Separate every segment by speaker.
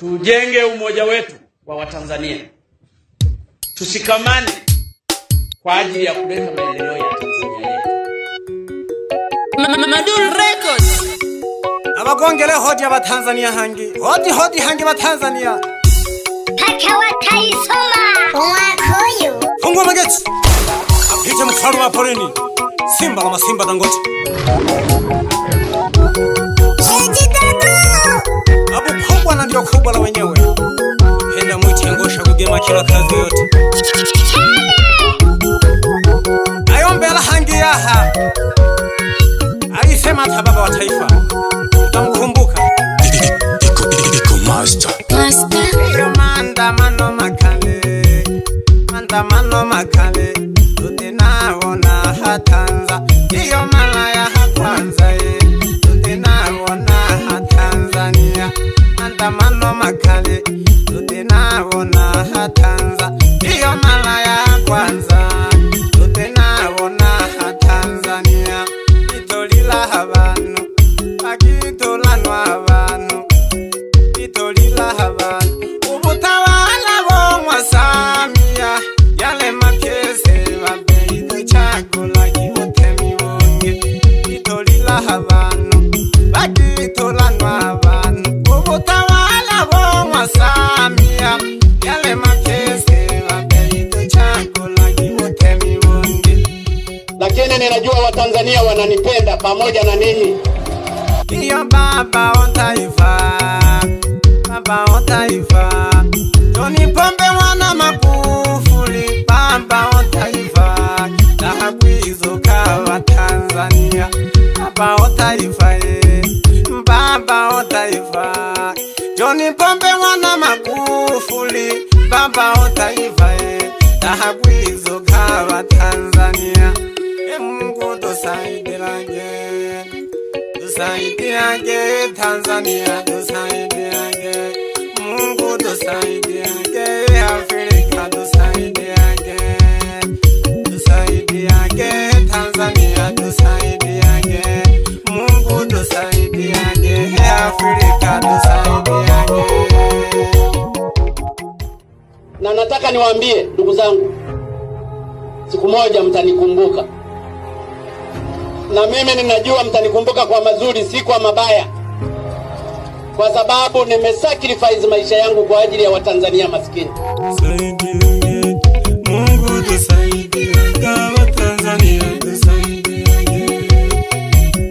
Speaker 1: Tujenge umoja wetu wa Watanzania. Tushikamane kwa ajili ya kuleta maendeleo ya Tanzania yetu.
Speaker 2: Madul Records.
Speaker 3: Abagongele hodi abatanzania hangi. Hodi hangi abatanzania.
Speaker 4: Paka wataisoma. Wakoyo.
Speaker 3: Fungua mageti. Apite mfalme wa porini. Simba kama Simba Dangote. Abu kubwa na ndio kubwa la wenyewe. Henda mwite ngosha kugema kila kazi yote. Ayombela hangi yaha. Alisema hata baba wa taifa. Utamkumbuka.
Speaker 5: Iko master.
Speaker 3: Iyo maandamano makale. Maandamano makale. Tute naona hatanza. Iyo malaya hakwanza tute naona hatanzania. Maandamano makale. Tute naona hatanza. Iyo malaya hakwanza. Tute naona hatanzania. Itolila abantu. Akitolanwa abantu. Itolila abantu. Ubutawala bomwa Samia. Yale mapiese babeide chakula kibutemi bonge. Itolila abantu. Bakitolanwa abantu. Ubutawala bomwa Samia. Yale mapiese babeide chakula kibutemi bonge.
Speaker 1: Lakini ninajua Watanzania wananipenda pamoja na ninyi.
Speaker 3: Iyo baba wa taifa. Baba wa taifa. John Pombe Mwana Magufuli. Baba wa taifa. Dhahabu hizo kawa Tanzania. Baba wa taifa Baba wa taifa. John Pombe Mwana Magufuli. Baba wa taifa Dhahabu hizo kawa Tanzania. Mungu tusaidiage. Tusaidiage Tanzania. Tusaidiage. Mungu tusaidiage. Afrika tusaidiage. Tusaidiage Tanzania. Tusaidiage. Mungu tusaidiage. Afrika tusaidiage.
Speaker 1: Na nataka niwaambie ndugu zangu, siku moja mtanikumbuka. Na mimi ninajua mtanikumbuka kwa mazuri, si kwa mabaya. Kwa sababu nimesacrifice maisha yangu kwa ajili ya Watanzania maskini.
Speaker 3: Mungu tusaidie kama Tanzania, tusaidie.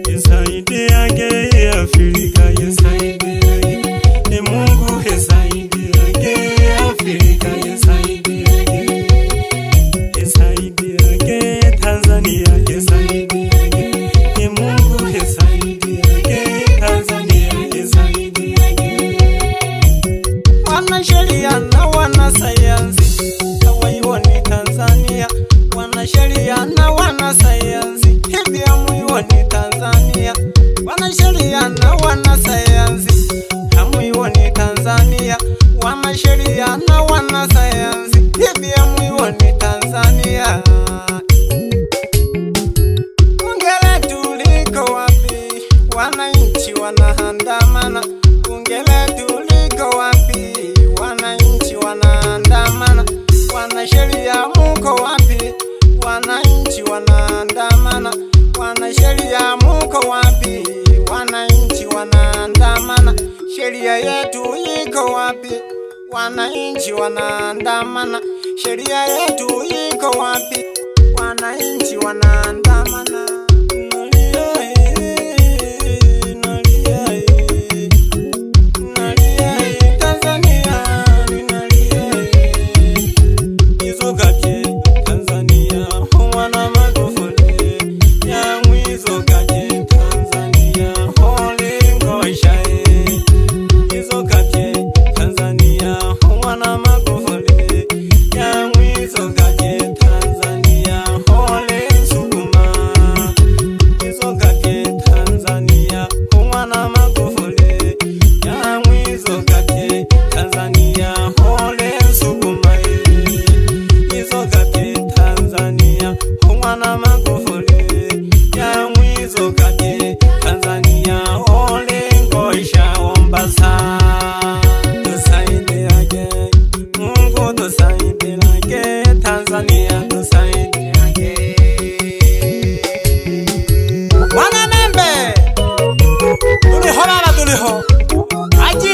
Speaker 3: Tusaidie Afrika, tusaidie. Mungu tusaidie Afrika, tusaidie. Tusaidie Tanzania, tusaidie. Mungu tusaidie Tanzania, tusaidie. Wanasheria na wanasayansi hawaioni Tanzania. Wanasheria na wanasayansi hivi hamuioni Tanzania. Wanasheria na wanasayansi hamuioni Tanzania. Wanasheria na wanasayansi hivi hamuioni Tanzania. Ungele tuliko wapi? Wananchi wanaandamana. Ungele tuliko wapi? Wananchi wanaandamana. Wanasheria muko wapi? Wananchi wanaandamana. Wanasheria muko wapi? Wananchi wanaandamana. Sheria yetu iko wapi? Wananchi wanaandamana. Sheria yetu iko wapi? Wananchi wanaandamana.
Speaker 6: Tanzania, hole Sukuma.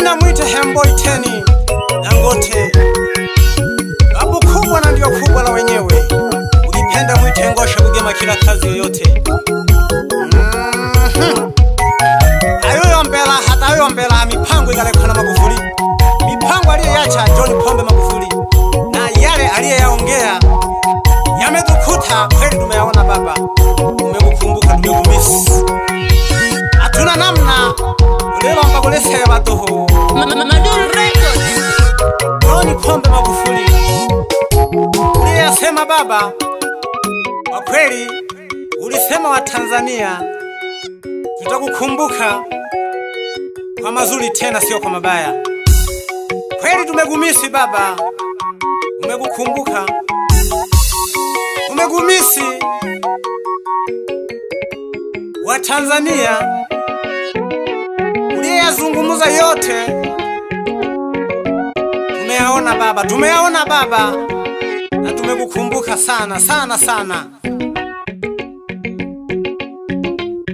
Speaker 3: Jina mwite Hemboi Teni Dangote. Babu kubwa na ndio kubwa la wenyewe. Ukipenda mwite Ngosha Bugema kila kazi yoyote. Ayoyombela hata ayoyombela mipango igalekana Magufuli. Mipango aliyoyacha John Pombe Magufuli na yale aliyoyaongea yametukuta kweli. Tumeyaona baba, umekukumbuka, tumekumiss. Hatuna namna, leo mbagulese batoho Maduru Records. John Pombe Magufuli uliyasema baba, kwa kweli ulisema wa Tanzania tutakukumbuka kwa mazuri tena sio kwa mabaya. Kweli tumegumisi baba, umekukumbuka, umegumisi wa Tanzania uliyazungumuza yote. Tumeyaona baba, tumeyaona baba, na tumekukumbuka sana sana sana.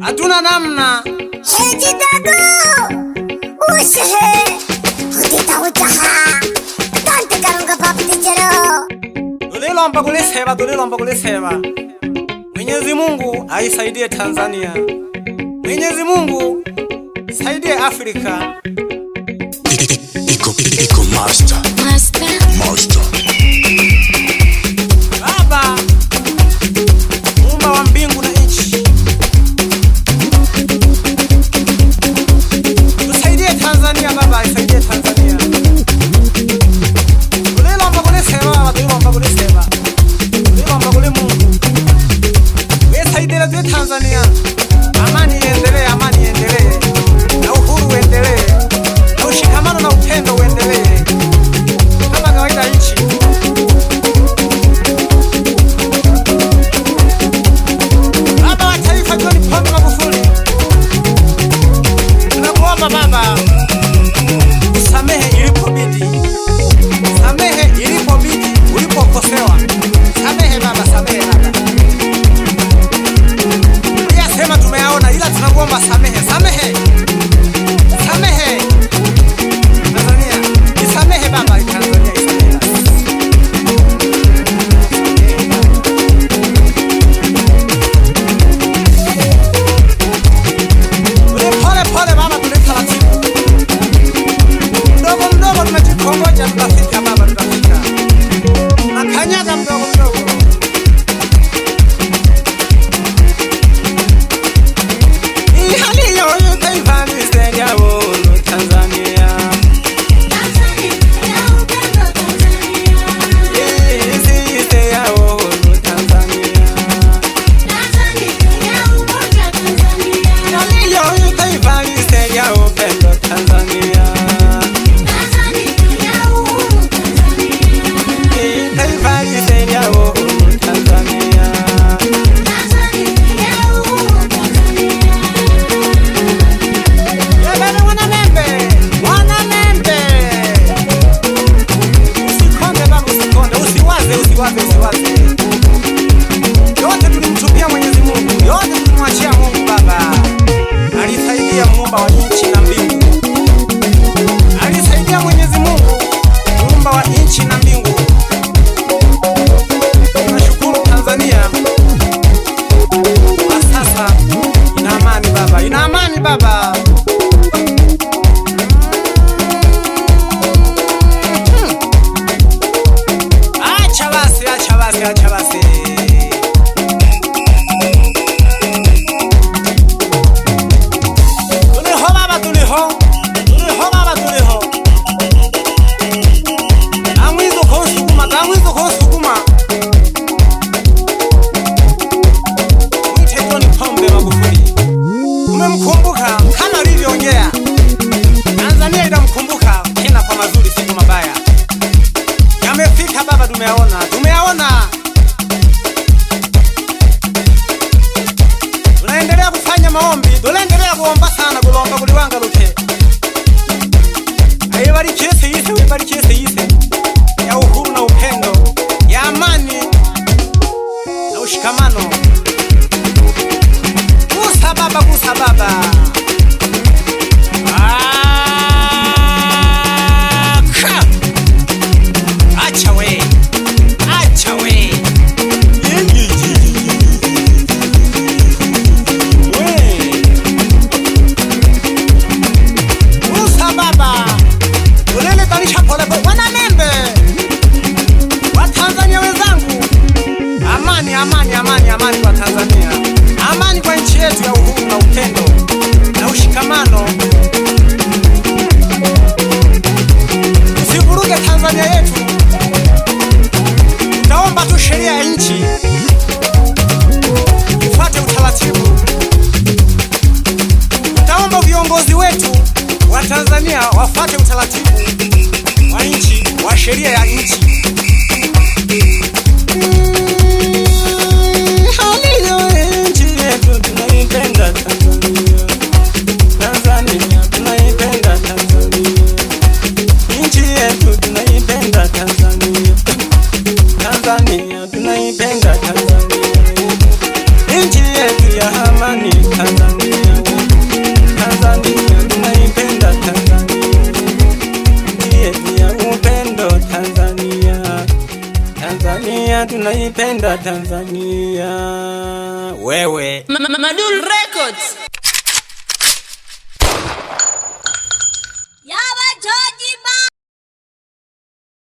Speaker 3: Hatuna namna.
Speaker 4: Hejidago ushe hudita utaha tante karunga papiti jero.
Speaker 3: Tulilomba kulisema Mwenyezi Mungu aisaidie Tanzania. Mwenyezi Mungu saidie Afrika.
Speaker 5: Iko master.
Speaker 3: Baba Muumba wa mbingu na nchi, tusaidie Tanzania baba, aisaidie Tanzania. Tulilomba kulisema Mungu wesaidie tu Tanzania. Amani iendelee, amani iendelee, na uhuru uendelee, na ushikamano na upendo uendelee kama kawaida nchi. Baba wa taifa John Pombe Magufuli, tunakuomba baba, usamehe ilipobidi, samehe ilipobidi, ulipokosewa samehe baba, samehe baba. Uliyasema tumeyaona, ila tunakuomba samehe, samehe, samehe Tanzania, isamehe baba, Tanzania isamehe. Pole pole baba, tulitaratibu mdogo mdogo, tumejikongoja, tutafika baba, tutafika. Nakanyaga mdogo mdogo. Yote tulimtupia Mwenyezi Mungu, yote tulimwachia Mungu baba. Alisaidia Muumba wa nchi na mbingu, alisaidia Mwenyezi Mungu Muumba wa nchi na mbingu. Tunashukuru Tanzania kwa sasa ina amani baba, ina amani baba. Acha basi. Tuliho baba, tuliho baba, tuliho. Tamwizo konsukuma. Mwite John Pombe Magufuli, umemkumbuka kama alivyoongea. Tanzania itamkumbuka tena kwa mazuri, si kwa mabaya. Yamefika baba, tumeyaona. Tunaendelea kufanya maombi, tunaendelea kuomba sana, kulomba kuliwanga luke. Aibariki yise ya uhuru na upendo, ya amani na ushikamano. Gusa baba. sheria ya nchi. Nchi yetu tunaipenda Tanzania. Tanzania tunaipenda Tanzania. Nchi yetu tunaipenda Tanzania. Tanzania tunaipenda Tanzania. Nchi yetu ya amani Tanzania. Tanzania tunaipenda Tanzania. Nchi yetu ya upendo Tanzania. Tanzania tunaipenda Tanzania. Wewe
Speaker 2: Madul Records.